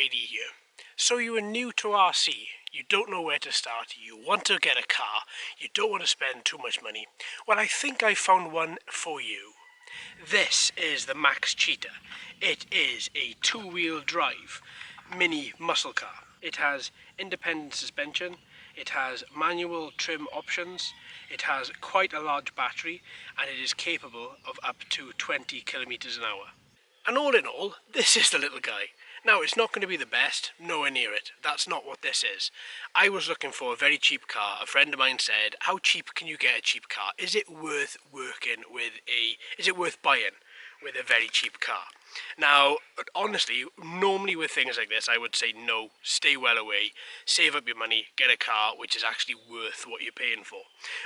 lady here. So you are new to RC, you don't know where to start, you want to get a car, you don't want to spend too much money. Well, I think I found one for you. This is the Max Cheetah. It is a two-wheel drive mini muscle car. It has independent suspension, it has manual trim options, it has quite a large battery, and it is capable of up to 20 kilometers an hour. And all in all, this is the little guy. Now, it's not going to be the best, nowhere near it. That's not what this is. I was looking for a very cheap car. A friend of mine said, how cheap can you get a cheap car? Is it worth buying with a very cheap car? Now, honestly, normally with things like this, I would say no, stay well away, save up your money, get a car which is actually worth what you're paying for.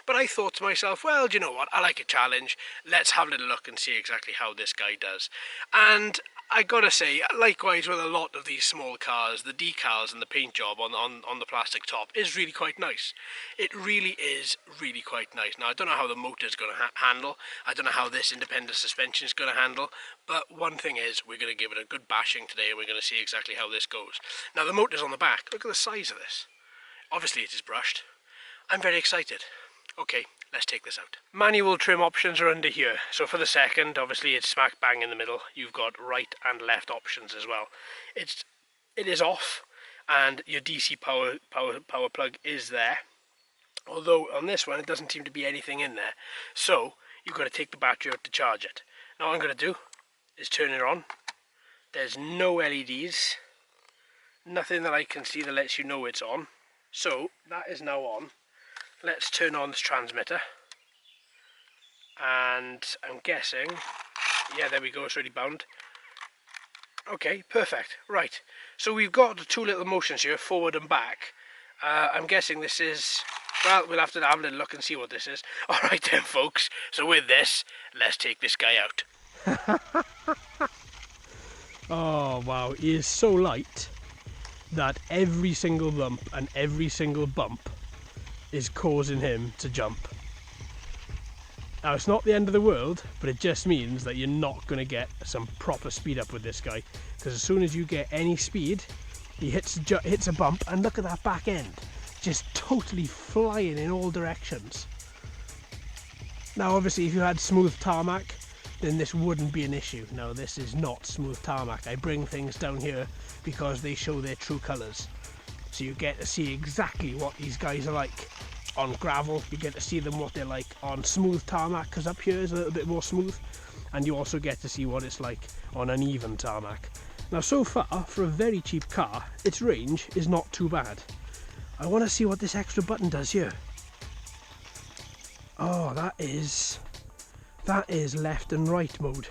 But I thought to myself, well, do you know what, I like a challenge, let's have a little look and see exactly how this guy does. And I gotta say, likewise with a lot of these small cars, the decals and the paint job on the plastic top is really quite nice. It really is really quite nice. Now, I don't know how the motor's going to handle, I don't know how this independent suspension is going to handle, but one thing is, we're going to give it a good bashing today and we're going to see exactly how this goes. Now, the motor's on the back. Look at the size of this. Obviously it is brushed. I'm very excited. Okay, let's take this out. Manual trim options are under here. So for the second, obviously it's smack bang in the middle. You've got right and left options as well. It is off, and your DC power plug is there. Although on this one it doesn't seem to be anything in there. So you've got to take the battery out to charge it. Now what I'm going to do is turn it on. There's no LEDs, nothing that I can see that lets you know it's on. So that is now on. Let's turn on this transmitter, and I'm guessing, yeah, there we go, it's already bound. Okay, perfect, right. So we've got the two little motions here, forward and back. I'm guessing this is, well, we'll have to have a little look and see what this is. Alright then, folks, so with this, let's take this guy out. Oh wow, he is so light that every single lump and every single bump is causing him to jump. Now, it's not the end of the world, but it just means that you're not going to get some proper speed up with this guy, because as soon as you get any speed, he hits a bump, and look at that back end, just totally flying in all directions. Now obviously if you had smooth tarmac, then this wouldn't be an issue. No, this is not smooth tarmac. I bring things down here because they show their true colours. So you get to see exactly what these guys are like on gravel. You get to see them what they're like on smooth tarmac, because up here is a little bit more smooth. And you also get to see what it's like on uneven tarmac. Now so far, for a very cheap car, its range is not too bad. I want to see what this extra button does here. Oh, that is left and right mode.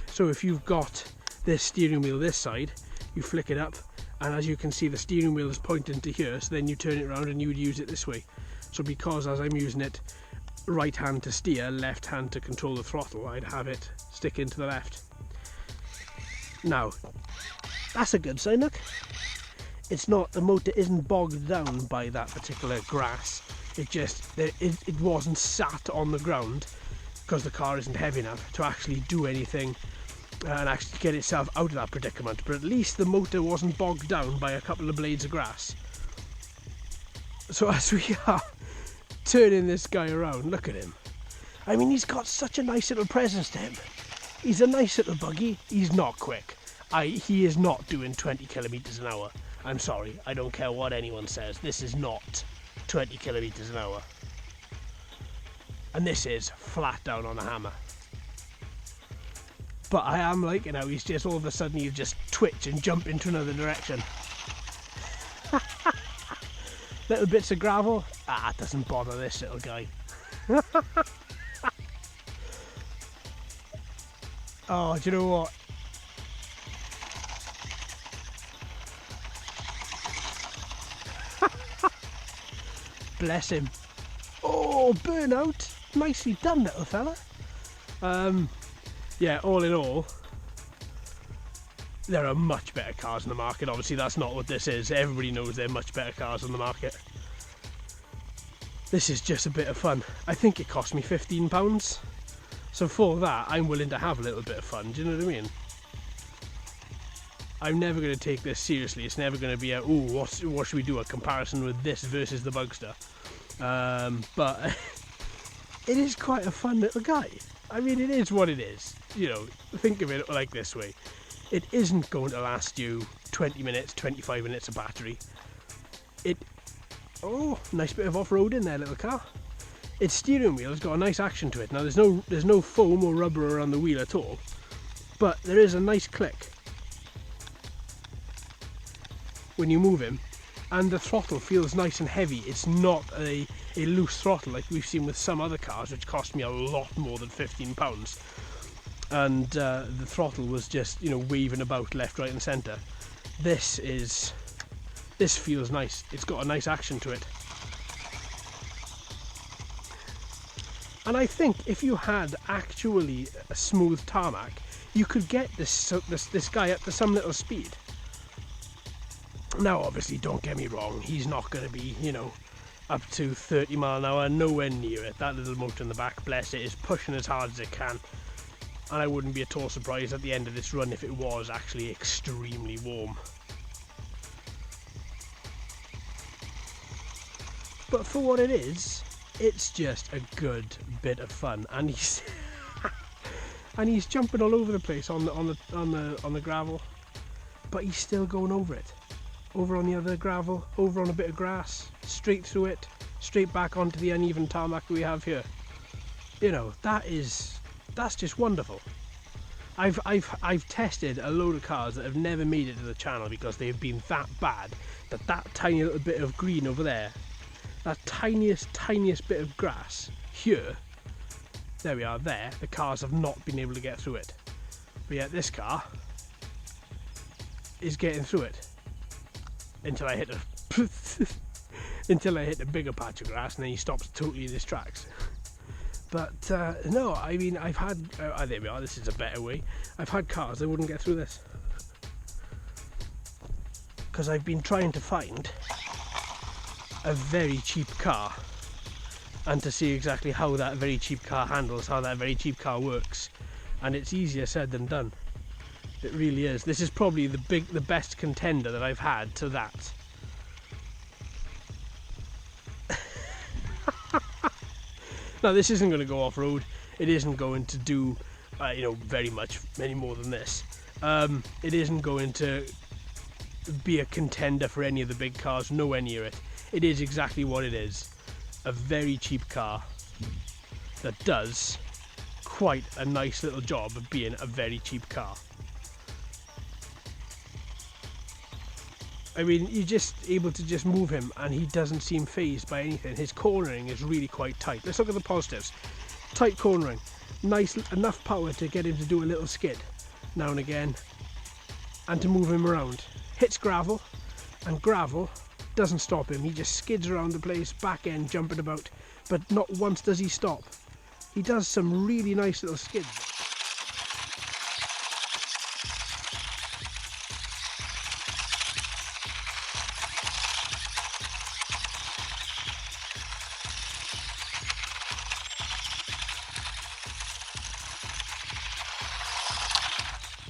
So if you've got this steering wheel this side, you flick it up, and as you can see the steering wheel is pointing to here, so then you turn it around and you would use it this way. So because as I'm using it right hand to steer, left hand to control the throttle, I'd have it stick into the left. Now that's a good sign, look. It's not, the motor isn't bogged down by that particular grass. It just, it wasn't sat on the ground because the car isn't heavy enough to actually do anything and actually get itself out of that predicament. But at least the motor wasn't bogged down by a couple of blades of grass. So as we are turning this guy around, look at him. I mean, he's got such a nice little presence to him. He's a nice little buggy. He's not quick. He is not doing 20 kilometers an hour. I'm sorry, I don't care what anyone says. This is not 20 kilometers an hour. And this is flat down on a hammer. But I am liking how he's just all of a sudden he'll just twitch and jump into another direction. Little bits of gravel, it doesn't bother this little guy. Oh, do you know what? Bless him. Oh, burnout. Nicely done, little fella. Yeah, all in all, there are much better cars in the market. Obviously that's not what this is. Everybody knows there are much better cars on the market. This is just a bit of fun. I think it cost me £15. So for that, I'm willing to have a little bit of fun. Do you know what I mean? I'm never going to take this seriously. It's never going to be a, ooh, what should we do, a comparison with this versus the Bugster. But it is quite a fun little guy. I mean, it is what it is. You know, think of it like this way. It isn't going to last you 20 minutes, 25 minutes of battery. Oh, nice bit of off-road in there, little car. Its steering wheel has got a nice action to it. Now, there's no foam or rubber around the wheel at all, but there is a nice click when you move him, and the throttle feels nice and heavy. It's not a loose throttle like we've seen with some other cars, which cost me a lot more than £15. And the throttle was just, you know, waving about left, right and centre. This feels nice. It's got a nice action to it. And I think if you had actually a smooth tarmac, you could get this guy up to some little speed. Now, obviously, don't get me wrong, he's not going to be, you know, up to 30 mile an hour, nowhere near it. That little motor in the back, bless it, is pushing as hard as it can. And I wouldn't be at all surprised at the end of this run if it was actually extremely warm. But for what it is, it's just a good bit of fun, and he's and he's jumping all over the place on the gravel, but he's still going over it, over on the other gravel, over on a bit of grass, straight through it, straight back onto the uneven tarmac we have here. You know, that's just wonderful. I've tested a load of cars that have never made it to the channel because they've been that bad that tiny little bit of green over there, that tiniest bit of grass here, there we are, there, the cars have not been able to get through it. But yet this car is getting through it until I hit a bigger patch of grass, and then he stops totally in his tracks. But no, I mean, I've had, there we are, this is a better way. I've had cars that wouldn't get through this, because I've been trying to find a very cheap car and to see exactly how that very cheap car handles, how that very cheap car works, and it's easier said than done. It really is. This is probably the best contender that I've had to that. Now, this isn't going to go off-road. It isn't going to do you know, very much any more than this. It isn't going to be a contender for any of the big cars, nowhere near it. It is exactly what it is, a very cheap car that does quite a nice little job of being a very cheap car. I mean, you're just able to just move him and he doesn't seem fazed by anything. His cornering is really quite tight. Let's look at the positives. Tight cornering, nice, enough power to get him to do a little skid now and again, and to move him around. Hits gravel, and gravel doesn't stop him. He just skids around the place, back end jumping about, but not once does he stop. He does some really nice little skids.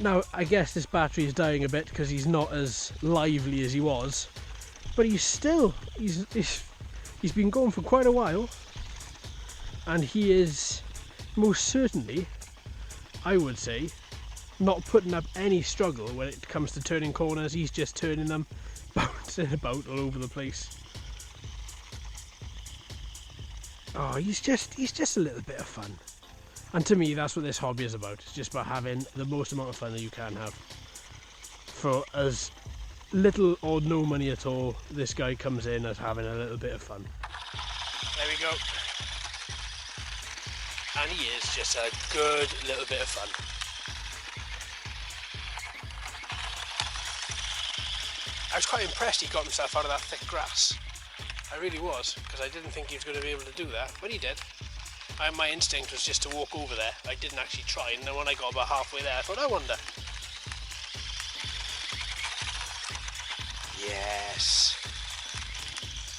Now, I guess this battery is dying a bit because he's not as lively as he was, but he's been going for quite a while, and he is most certainly, I would say, not putting up any struggle when it comes to turning corners. He's just turning them, bouncing about all over the place. Oh, he's just a little bit of fun. And to me, that's what this hobby is about. It's just about having the most amount of fun that you can have. For as little or no money at all, this guy comes in as having a little bit of fun. There we go. And he is just a good little bit of fun. I was quite impressed he got himself out of that thick grass. I really was, because I didn't think he was going to be able to do that, but he did. My instinct was just to walk over there. I didn't actually try, and then when I got about halfway there, I thought, I wonder. Yes.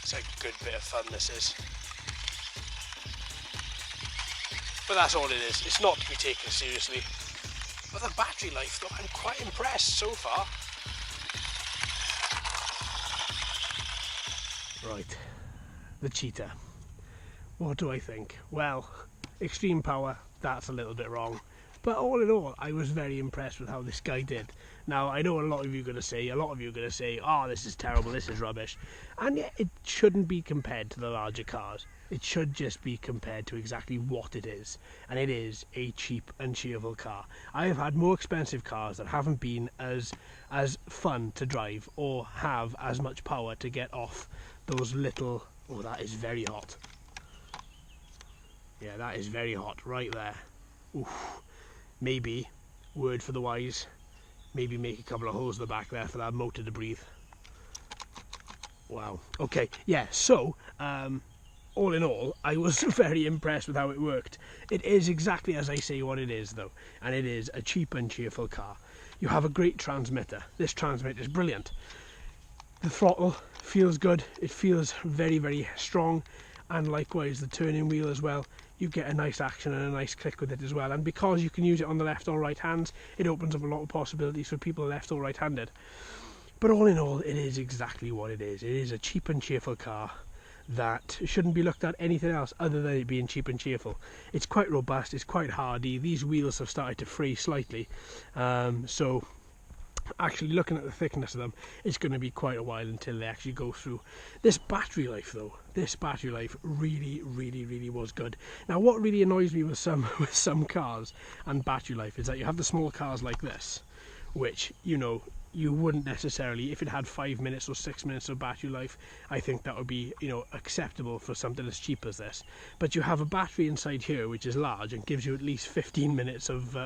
It's a good bit of fun, this is. But that's all it is. It's not to be taken seriously. But the battery life, though, I'm quite impressed so far. Right, the Cheetah. What do I think? Well, extreme power, that's a little bit wrong. But all in all, I was very impressed with how this guy did. Now, I know a lot of you are going to say, oh, this is terrible, this is rubbish. And yet, it shouldn't be compared to the larger cars. It should just be compared to exactly what it is. And it is a cheap and cheerful car. I have had more expensive cars that haven't been as fun to drive or have as much power to get off those little... Oh, that is very hot. Yeah, that is very hot, right there. Oof. Maybe, word for the wise, maybe make a couple of holes in the back there for that motor to breathe. Wow. Okay, yeah, so, all in all, I was very impressed with how it worked. It is exactly as I say what it is, though, and it is a cheap and cheerful car. You have a great transmitter. This transmitter is brilliant. The throttle feels good. It feels very, very strong, and likewise the turning wheel as well. You get a nice action and a nice click with it as well, and because you can use it on the left or right hands, it opens up a lot of possibilities for people left or right handed. But all in all, it is exactly what it is. It is a cheap and cheerful car that shouldn't be looked at anything else other than it being cheap and cheerful. It's quite robust, it's quite hardy. These wheels have started to fray slightly, so actually looking at the thickness of them, it's going to be quite a while until they actually go through. This battery life though, really was good. Now what really annoys me with some cars and battery life is that you have the small cars like this, which, you know, you wouldn't necessarily, if it had 5 minutes or 6 minutes of battery life, I think that would be, you know, acceptable for something as cheap as this. But you have a battery inside here which is large and gives you at least 15 minutes of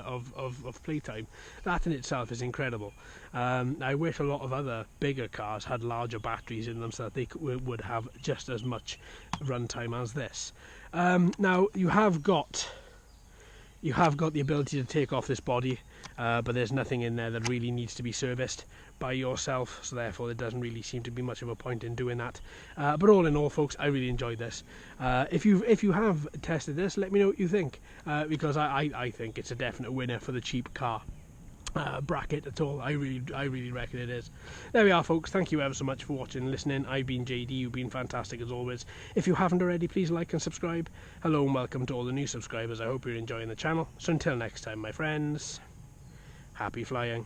playtime. That in itself is incredible. I wish a lot of other bigger cars had larger batteries in them so that they would have just as much runtime as this. Now you have got the ability to take off this body, but there's nothing in there that really needs to be serviced by yourself, so therefore there doesn't really seem to be much of a point in doing that. But all in all, folks, I really enjoyed this. If you have tested this, let me know what you think, because I think it's a definite winner for the cheap car bracket at all. I really reckon it is. There we are, folks. Thank you ever so much for watching and listening. I've been JD. You've been fantastic as always. If you haven't already, please like and subscribe. Hello and welcome to all the new subscribers. I hope you're enjoying the channel. So until next time, my friends, happy flying.